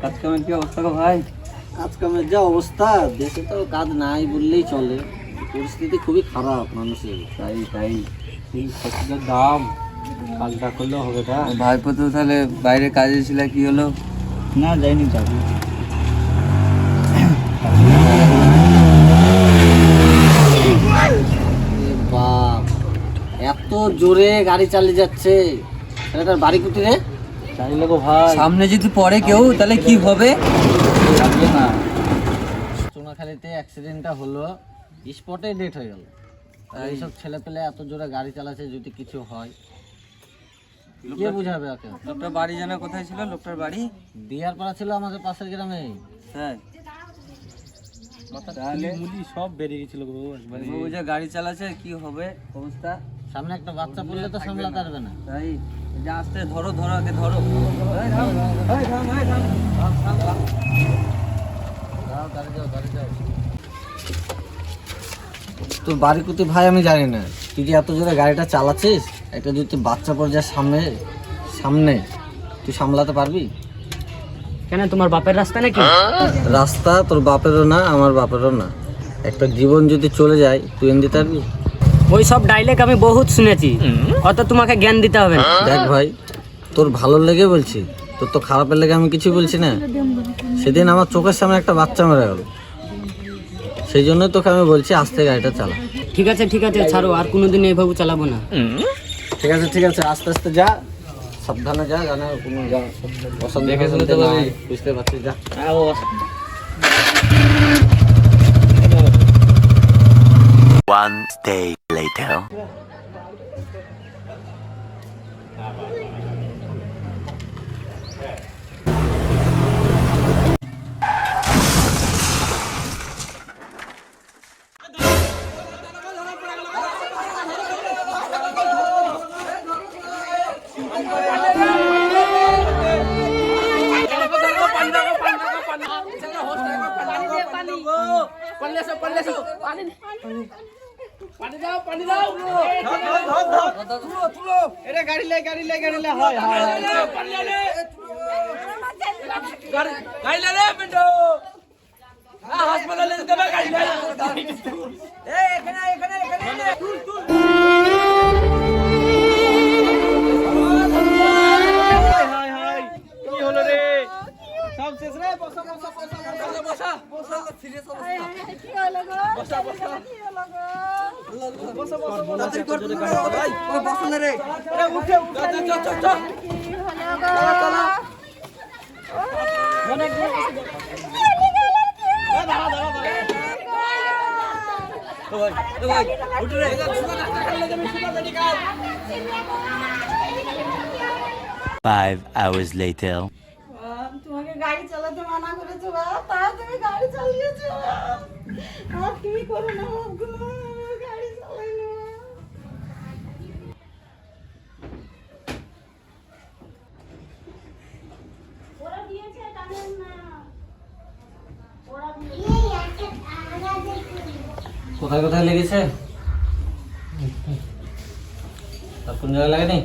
কাজকামের কি অবস্থা গো ভাই? কাজকামের যা অবস্থা, দেশে তো কাজ নাই বললেই চলে। পরিস্থিতি খুবই খারাপ মানুষের। তাই সবজির দাম, কাজটা করলেও হবে না। ভাইপো তো তাহলে বাইরে কাজে ছিল, কি হলো? না যাইনি, যাবো। বাপ, এত জোরে গাড়ি চালিয়ে যাচ্ছে, তার বাড়ি কুটিরে জানি না গো ভাই। সামনে যদি পড়ে কেউ তাহলে কি হবে? জানবে না। চুনাখালীতে অ্যাক্সিডেন্টটা হলো, স্পটে ডেট হয়ে গেল। এইসব ছেলে পেলে এত জোরে গাড়ি চালাচ্ছে, যদি কিছু হয় কে বুঝাবে ওকে? লোকটার বাড়ি জানা কোথায় ছিল? লোকটার বাড়ি দিয়ার পাড়া ছিল, আমাদের পাশের গ্রামে। হ্যাঁ, তাহলে সব বেরিয়ে গেছিল গো। ও যে গাড়ি চালাচ্ছে, কি হবে অবস্থা? সামনে একটা বাচ্চা পড়লে তো সামলাতে পারবে না। তাই যে আস্তে ধরো, আগে ধরো। তোর বাড়ি কোথায় ভাই আমি জানি না, তুই যে এত জোরে গাড়িটা চালাচ্ছিস, একটা যদি তুই বাচ্চা পড়ে যায় সামনে তুই সামলাতে পারবি? কেন, তোমার বাপের রাস্তা নাকি? রাস্তা তোর বাপেরও না, আমার বাপেরও না। একটা জীবন যদি চলে যায়, তুই এনে দিতে পারবি? ওই সব ডাইলেক আমি বহুত শুনেছি, অত তোমাকে জ্ঞান দিতে হবে না। দেখ ভাই, তোর ভালো লেগে বলছি, তোর তো খারাপের লেগে আমি কিছু বলছি না। সেদিন আমার চোখের সামনে একটা বাচ্চা মারা গেল, সেই জন্যই তোকে আমি বলছি আস্তে গাড়িটা চালা। ঠিক আছে ছাড়ো, আর কোনোদিন এইভাবে চালাবো না। ঠিক আছে, আস্তে আস্তে যা, সাবধানে যা, জানা কোনো যা পছন্দ দেখে শুনে তো বুঝতে পারছিস, যা। One day later. Five hours later. তোমাকে গাড়ি চালাতে মানা করেছো বাবা, তাও তুমি গাড়ি চালিয়েছো। আর তুমি করো না বাবা, গাড়ি চালাই না। ওরা দিয়েছে টানেন না, ওরা দিয়েছে। কোথায় লেগেছে? আর কোন জায়গায় লাগেনি?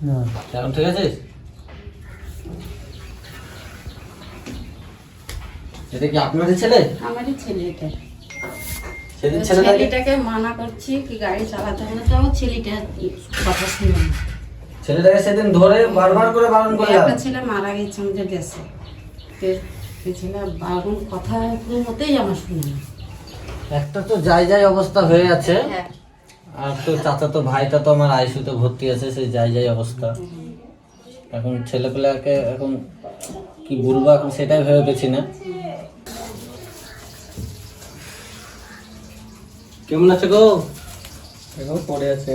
না, এখন ঠিক আছে? এটা কি আপনাদের ছেলে? আমারই ছেলে এটা। সেদিন ছেলেটাকে মানা করছি কি গাড়ি চালাতে হবে না, তাও ছেলেটা কথা শুনে না। ছেলেটাকে সেদিন ধরে বারবার করে বারণ করলাম। একটা ছেলে মারা গেছে আমাদের দেশে, সেই ছেলে বারণ কথা কোনো মতেই আমার শুনে না। একটা তো যাই অবস্থা হয়ে আছে, হ্যাঁ। আর তো চাচাতো ভাইটা তো আমার আইসিইউতে ভর্তি আছে, সেই যাই অবস্থা। এখন ছেলেপেলাকে এখন কি বলবো, এখন সেটাই ভেবে পেছি না। কেমন আছে গো? এখন পড়ে আছে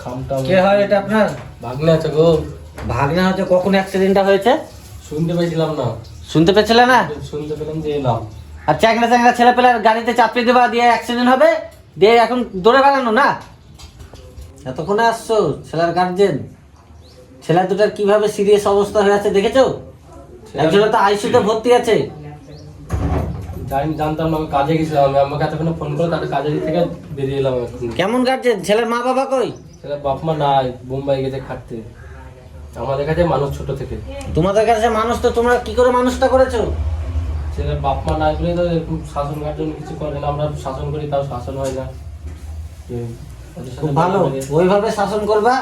খামটা। কে হয় এটা আপনার? ভাগলে আছে গো। ভাগনা হচ্ছে? কখন অ্যাক্সিডেন্টটা হয়েছে? শুনতে পাইছিলাম না। শুনতে পেয়েছিলে না? শুনতে পেলাম যে এলাম। আর চ্যাংড়া ছেলেপেলার গাড়িতে চাপিয়ে দেবা, দিয়ে অ্যাক্সিডেন্ট হবে, দিয়ে এখন দৌড়ে বেড়ানো না? এতক্ষণে আসছো? ছেলের গার্জেন, ছেলে দুটার কিভাবে সিরিয়াস অবস্থা হয়ে আছে দেখেছো? একজন তো আইসিইউতে ভর্তি আছে। জানতাম না, আমি কাজে গেছিলাম, আমি আমাকে এতক্ষণ ফোন করে তাদের কাজের দিক থেকে বেরিয়ে এলাম এখন। কেমন গার্জেন? ছেলের মা বাবা কই? ছেলে বাপ মা নাই, বোম্বাই গেছে খাটতে। আমাদের কাছে মানুষ ছোট থেকে। তোমাদের কাছে মানুষ, তো তোমরা কি করে মানুষটা করেছো? ছেলের বাপ মা নাই বলে তো এরকম শাসন করার জন্য কিছু করে না, আমরা শাসন করি তাও শাসন হয় না। ওদের সাথে খুব ভালো, ওইভাবে শাসন করবা,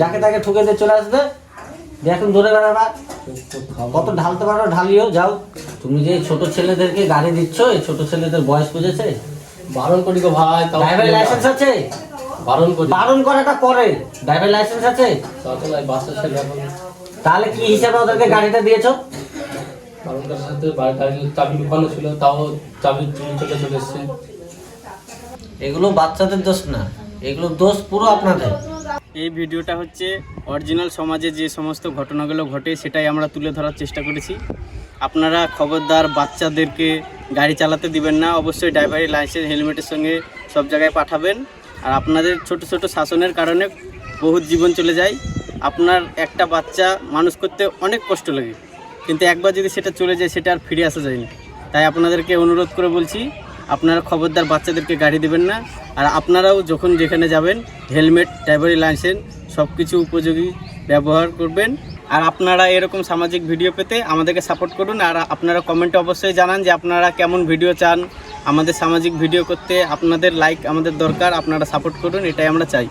যাকে তাকে ঠুকে দিয়ে চলে আসবে, দিয়ে এখন ধরে বেড়াবা। কত ঢালতে পারো ঢালিও, যাও। তুমি যে এই ছোট ছেলেদেরকে গাড়ি দিচ্ছ, এই ছোট ছেলেদের বয়স বুঝেছে? বারণ করি গো ভাই, তাও ড্রাইভার লাইসেন্স আছে? বারণ করি। বারণ করাটা পরে, ড্রাইভার লাইসেন্স আছে? তাতে নাই, বাসের ছেলে এখন তাহলে কি হিসাবে ওদেরকে গাড়িটা দিয়েছো? বারণ করার সাথে গাড়ির চাবি লুকানো ছিল, তাও চাবি চুরি থেকে চলে এসছে। এগুলো বাচ্চাদের দোষ না, এগুলো দোষ পুরো আপনাদের। এই ভিডিওটা হচ্ছে অরিজিনাল সমাজে যে সমস্ত ঘটনাগুলো ঘটে সেটাই আমরা তুলে ধরার চেষ্টা করেছি। আপনারা খবরদার বাচ্চাদেরকে গাড়ি চালাতে দিবেন না, অবশ্যই ড্রাইভারি লাইসেন্স হেলমেটের সঙ্গে সব জায়গায় পাঠাবেন। আর আপনাদের ছোট ছোট শাসনের কারণে বহুত জীবন চলে যায়। আপনার একটা বাচ্চা মানুষ করতে অনেক কষ্ট লাগে, কিন্তু একবার যদি সেটা চলে যায় সেটা আর ফিরে আসা যায় না। তাই আপনাদেরকে অনুরোধ করে বলছি, আপনারা খবরদার বাচ্চাদেরকে গাড়ি দেবেন না। আর আপনারাও যখন যেখানে যাবেন হেলমেট, ড্রাইভারি লাইসেন্স সব কিছু উপযোগী ব্যবহার করবেন। আর আপনারা এরকম সামাজিক ভিডিও পেতে আমাদেরকে সাপোর্ট করুন। আর আপনারা কমেন্টে অবশ্যই জানান যে আপনারা কেমন ভিডিও চান আমাদের সামাজিক ভিডিও করতে। আপনাদের লাইক আমাদের দরকার, আপনারা সাপোর্ট করুন, এটাই আমরা চাই।